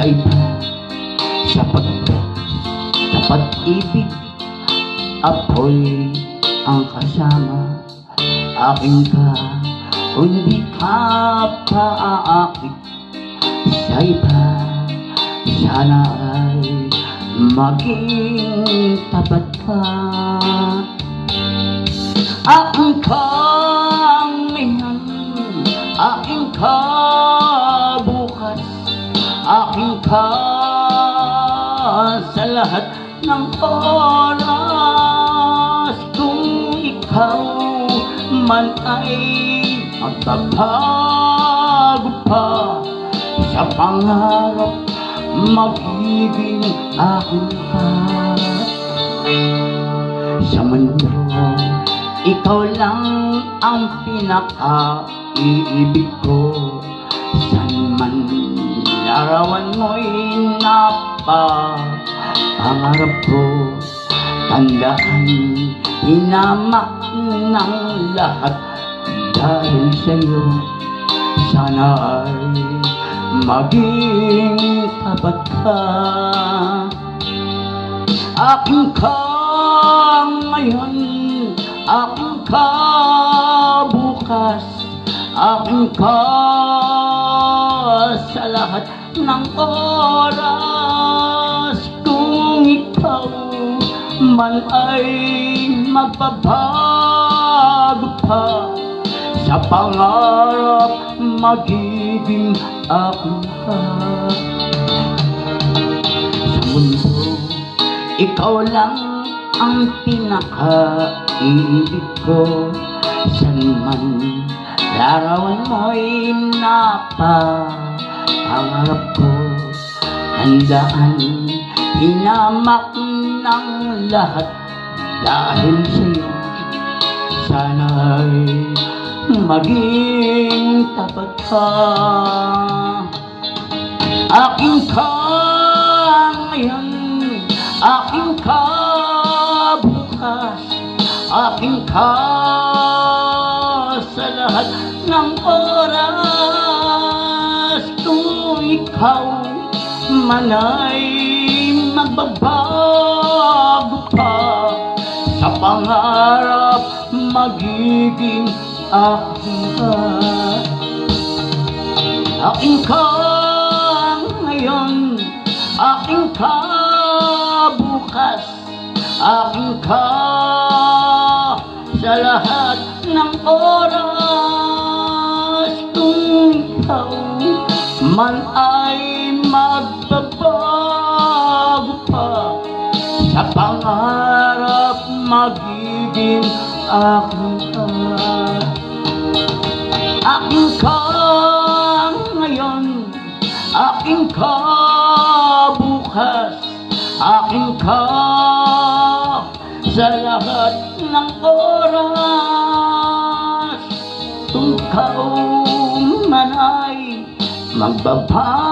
sa iba, sa pag-ibig, ako'y ang kasama. Akin ka, kung di ka paaakit sa iba, sana ay maging tapat ka. Akin ka ngayon, akin ka bukas, akin ka sa lahat ng oras. Kung ikaw man ay magbabago pa sa pangarap, magiging akin ka. Sa mundo, ikaw lang ang pinaka-iibig ko. San man larawan mo'y napapangarap ko. Tandaan, hinamak ng lahat dahil sa'yo. Sana ay maging tapat ka. Akin ka ngayon, akin ka bukas, akin ka sa lahat ng oras. Kung ikaw man ay magbabago pa sa pangarap, magiging akin ka. Sa mundo, ikaw lang ang pinaka-ibig ko. San man larawan mo'y napapangarap ko. Handaan, hinamak ng lahat dahil sa'yo. Sana'y maging tapat ka. Akin ka ngayon, akin ka bukas, akin ka sa lahat ng oras. Kung ikaw man ay magbabago pa sa pangarap, magiging akin ka. Akin ka ngayon, akin ka bukas, akin ka sa lahat ng oras. Kung ikaw man ay magbabago pa sa pangarap, magiging akin ka. Akin ka ngayon, akin ka bukas, akin ka sa lahat ng oras. Kung ikaw man ay magbabago